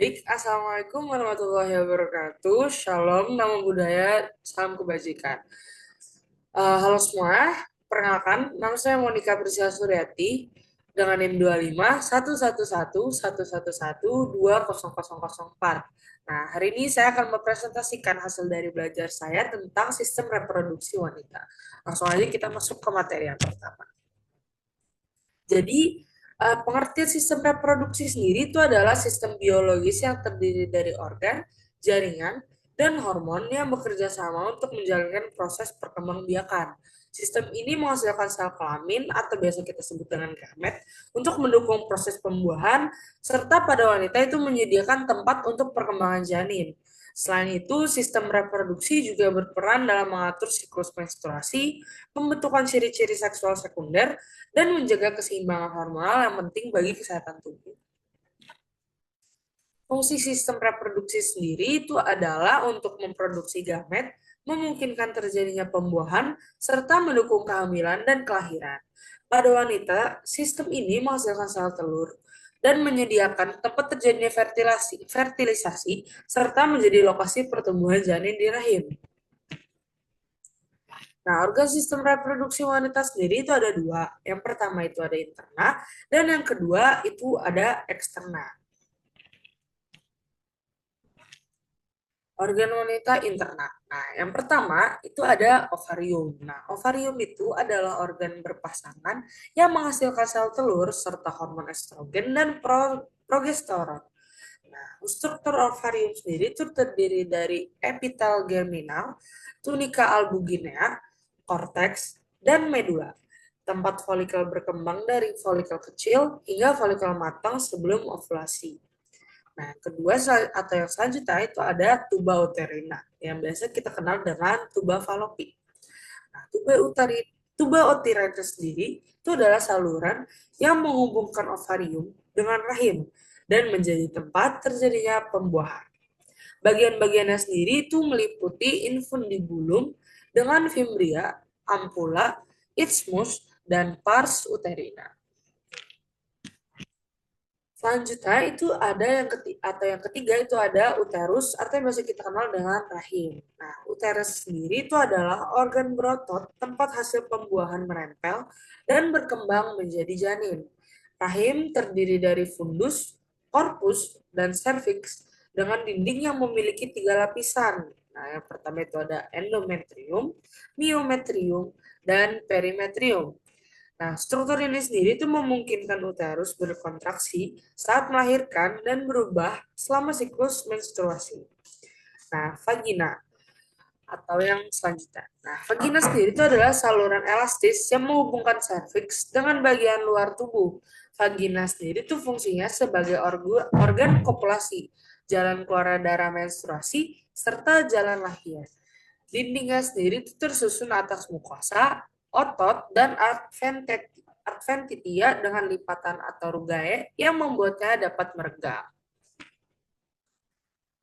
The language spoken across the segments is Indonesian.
Baik, Assalamualaikum warahmatullahi wabarakatuh. Shalom, nama budaya, salam kebajikan. Halo semua, perkenalkan, nama saya Monica Priscila Suryati dengan NIM 25111111200004. Nah, hari ini saya akan mempresentasikan hasil dari belajar saya tentang sistem reproduksi wanita. Langsung aja kita masuk ke materi yang pertama. Jadi, pengertian sistem reproduksi sendiri itu adalah sistem biologis yang terdiri dari organ, jaringan, dan hormon yang bekerja sama untuk menjalankan proses perkembangbiakan. Sistem ini menghasilkan sel kelamin atau biasa kita sebut dengan gamet untuk mendukung proses pembuahan, serta pada wanita itu menyediakan tempat untuk perkembangan janin. Selain itu, sistem reproduksi juga berperan dalam mengatur siklus menstruasi, pembentukan ciri-ciri seksual sekunder, dan menjaga keseimbangan hormonal yang penting bagi kesehatan tubuh. Fungsi sistem reproduksi sendiri itu adalah untuk memproduksi gamet, memungkinkan terjadinya pembuahan, serta mendukung kehamilan dan kelahiran. Pada wanita, sistem ini menghasilkan sel telur dan menyediakan tempat terjadinya fertilisasi serta menjadi lokasi pertumbuhan janin di rahim. Nah, organ sistem reproduksi wanita sendiri itu ada dua. Yang pertama itu ada interna, dan yang kedua itu ada eksterna. Organ wanita interna. Nah, yang pertama itu ada ovarium. Nah, ovarium itu adalah organ berpasangan yang menghasilkan sel telur serta hormon estrogen dan progesteron. Nah, struktur ovarium sendiri itu terdiri dari epitel germinal, tunika albuginea, korteks, dan medula. Tempat folikel berkembang dari folikel kecil hingga folikel matang sebelum ovulasi. Nah, kedua atau yang selanjutnya itu ada tuba uterina yang biasa kita kenal dengan tuba falopi. Nah, tuba uterina sendiri itu adalah saluran yang menghubungkan ovarium dengan rahim dan menjadi tempat terjadinya pembuahan. Bagian-bagiannya sendiri itu meliputi infundibulum dengan fimbria, ampula, isthmus, dan pars uterina. Selanjutnya itu ada yang ketiga itu ada uterus atau yang biasa kita kenal dengan rahim. Nah, uterus sendiri itu adalah organ berotot tempat hasil pembuahan menempel dan berkembang menjadi janin. Rahim terdiri dari fundus, korpus, dan serviks dengan dinding yang memiliki tiga lapisan. Nah, yang pertama itu ada endometrium, myometrium, dan perimetrium. Nah, struktur ini sendiri itu memungkinkan uterus berkontraksi saat melahirkan dan berubah selama siklus menstruasi. Nah, vagina atau yang selanjutnya. Nah, vagina sendiri itu adalah saluran elastis yang menghubungkan serviks dengan bagian luar tubuh. Vagina sendiri itu fungsinya sebagai organ kopulasi, jalan keluar darah menstruasi, serta jalan lahir. Dindingnya sendiri itu tersusun atas mukosa, otot, dan adventitia dengan lipatan atau rugae yang membuatnya dapat meregang.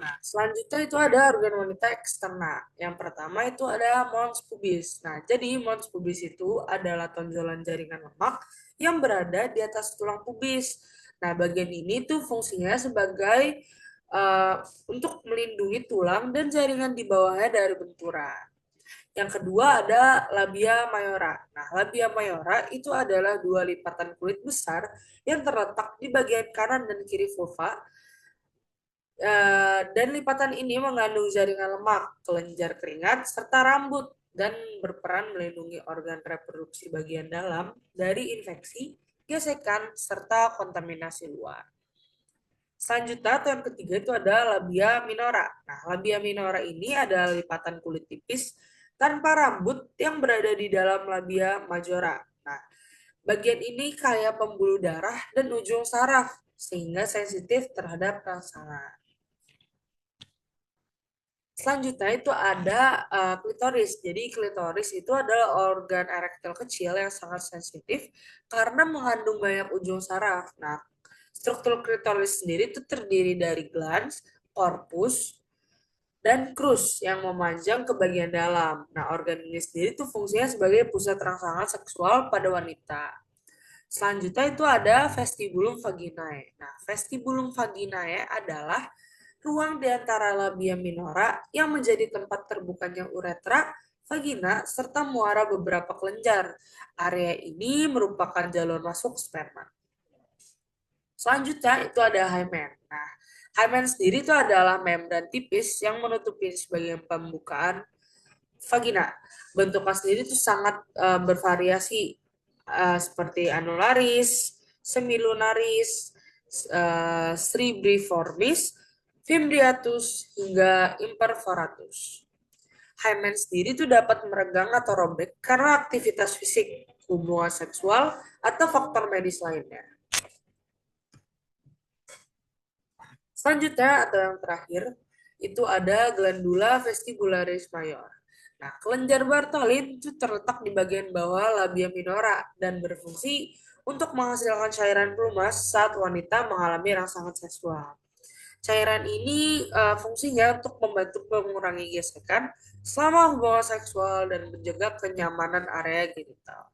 Nah, selanjutnya itu ada organ wanita eksterna. Yang pertama itu ada mons pubis. Nah, jadi mons pubis itu adalah tonjolan jaringan lemak yang berada di atas tulang pubis. Nah, bagian ini tuh fungsinya sebagai uh, untuk melindungi tulang dan jaringan di bawahnya dari benturan. Yang kedua ada labia mayora. Nah, labia mayora itu adalah dua lipatan kulit besar yang terletak di bagian kanan dan kiri vulva. Dan lipatan ini mengandung jaringan lemak, kelenjar keringat, serta rambut dan berperan melindungi organ reproduksi bagian dalam dari infeksi, gesekan, serta kontaminasi luar. Selanjutnya, atau yang ketiga itu ada labia minora. Nah, labia minora ini adalah lipatan kulit tipis tanpa rambut yang berada di dalam labia majora. Nah, bagian ini kaya pembuluh darah dan ujung saraf, sehingga sensitif terhadap rangsangan. Selanjutnya itu ada klitoris. Jadi klitoris itu adalah organ erektil kecil yang sangat sensitif karena mengandung banyak ujung saraf. Nah, struktur klitoris sendiri itu terdiri dari glans, korpus, dan krus yang memanjang ke bagian dalam. Nah, organ ini sendiri itu fungsinya sebagai pusat rangsangan seksual pada wanita. Selanjutnya itu ada vestibulum vaginae. Nah, vestibulum vaginae adalah ruang di antara labia minora yang menjadi tempat terbukanya uretra, vagina, serta muara beberapa kelenjar. Area ini merupakan jalur masuk sperma. Selanjutnya itu ada hymen. Nah, hymen sendiri itu adalah membran tipis yang menutupi sebagian pembukaan vagina. Bentuknya sendiri itu sangat bervariasi seperti anularis, semilunaris, scribriformis, fimbriatus hingga imperforatus. Hymen sendiri itu dapat meregang atau robek karena aktivitas fisik, hubungan seksual, atau faktor medis lainnya. Selanjutnya atau yang terakhir itu ada glandula vestibularis major. Nah, kelenjar Bartholin itu terletak di bagian bawah labia minora dan berfungsi untuk menghasilkan cairan pelumas saat wanita mengalami rangsangan seksual. Cairan ini fungsinya untuk membantu mengurangi gesekan selama hubungan seksual dan menjaga kenyamanan area genital.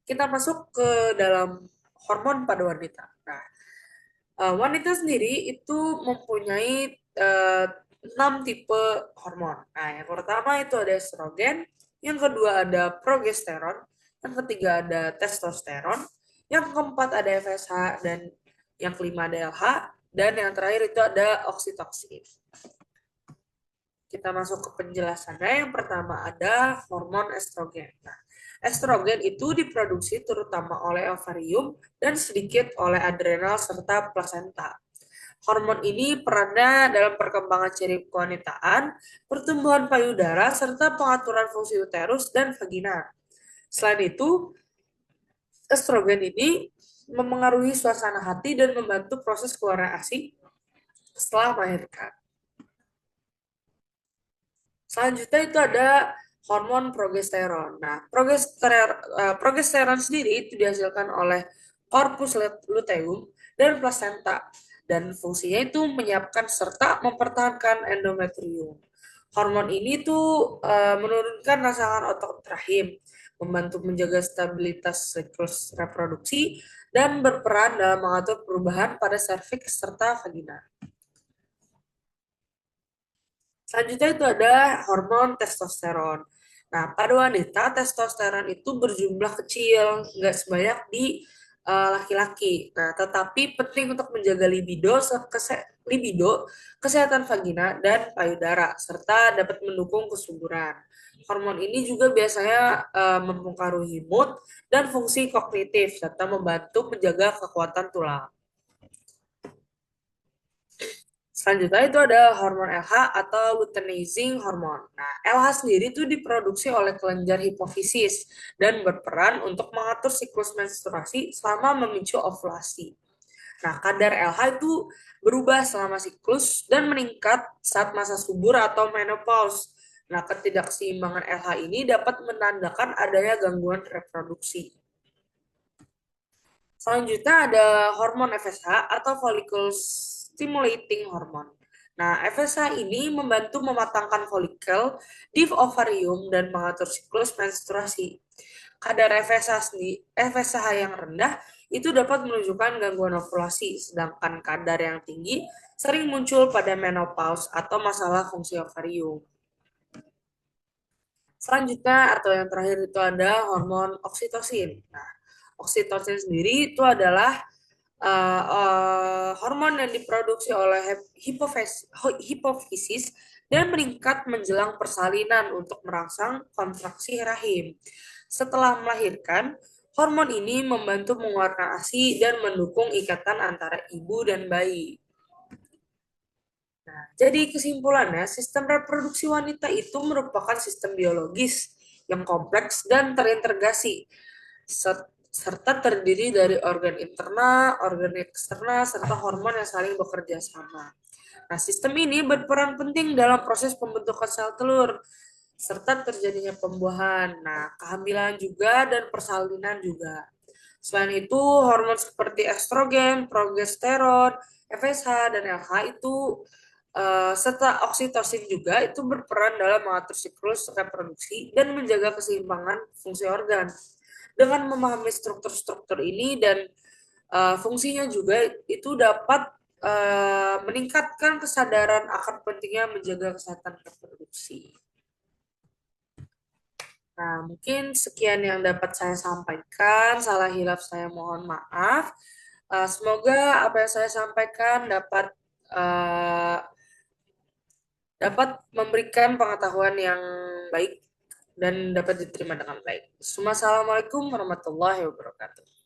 Kita masuk ke dalam hormon pada wanita. Nah, wanita sendiri itu mempunyai uh, 6 tipe hormon. Nah, yang pertama itu ada estrogen, yang kedua ada progesteron, yang ketiga ada testosteron, yang keempat ada FSH, dan yang kelima ada LH, dan yang terakhir itu ada oksitoksin. Kita masuk ke penjelasannya. Yang pertama ada hormon estrogen. Nah, estrogen itu diproduksi terutama oleh ovarium dan sedikit oleh adrenal serta plasenta. Hormon ini perannya dalam perkembangan ciri kewanitaan, pertumbuhan payudara, serta pengaturan fungsi uterus dan vagina. Selain itu, estrogen ini memengaruhi suasana hati dan membantu proses keluarnya ASI setelah melahirkan. Selanjutnya itu ada hormon progesteron. Nah, progesteron sendiri itu dihasilkan oleh corpus luteum dan plasenta dan fungsinya itu menyiapkan serta mempertahankan endometrium. Hormon ini tuh menurunkan rangsangan otot rahim, membantu menjaga stabilitas siklus reproduksi dan berperan dalam mengatur perubahan pada serviks serta vagina. Selanjutnya itu ada hormon testosteron. Nah, pada wanita testosteron itu berjumlah kecil, nggak sebanyak di laki-laki. Nah, tetapi penting untuk menjaga libido, kesehatan vagina dan payudara, serta dapat mendukung kesuburan. Hormon ini juga biasanya mempengaruhi mood dan fungsi kognitif, serta membantu menjaga kekuatan tulang. Selanjutnya itu ada hormon LH atau luteinizing hormon. Nah, LH sendiri itu diproduksi oleh kelenjar hipofisis dan berperan untuk mengatur siklus menstruasi selama memicu ovulasi. Nah, kadar LH itu berubah selama siklus dan meningkat saat masa subur atau menopause. Nah, ketidakseimbangan LH ini dapat menandakan adanya gangguan reproduksi. Selanjutnya ada hormon FSH atau follicle stimulating hormone. Nah, FSH ini membantu mematangkan folikel di ovarium dan mengatur siklus menstruasi. Kadar FSH yang rendah itu dapat menunjukkan gangguan ovulasi, sedangkan kadar yang tinggi sering muncul pada menopause atau masalah fungsi ovarium. Selanjutnya atau yang terakhir itu ada hormon oksitosin. Nah, oksitosin sendiri itu adalah hormon yang diproduksi oleh hipofisis dan meningkat menjelang persalinan untuk merangsang kontraksi rahim. Setelah melahirkan, hormon ini membantu mengeluarkan ASI dan mendukung ikatan antara ibu dan bayi. Nah, jadi kesimpulannya, sistem reproduksi wanita itu merupakan sistem biologis yang kompleks dan terintegrasi, serta terdiri dari organ internal, organ eksternal, serta hormon yang saling bekerja sama. Nah, sistem ini berperan penting dalam proses pembentukan sel telur, serta terjadinya pembuahan. Nah, kehamilan juga dan persalinan juga. Selain itu, hormon seperti estrogen, progesteron, FSH, dan LH itu serta oksitosin juga itu berperan dalam mengatur siklus reproduksi dan menjaga keseimbangan fungsi organ. Dengan memahami struktur-struktur ini dan fungsinya juga itu dapat meningkatkan kesadaran akan pentingnya menjaga kesehatan reproduksi. Nah, mungkin sekian yang dapat saya sampaikan. Salah hilaf saya mohon maaf. Semoga apa yang saya sampaikan uh, dapat memberikan pengetahuan yang baik dan dapat diterima dengan baik. Assalamualaikum warahmatullahi wabarakatuh.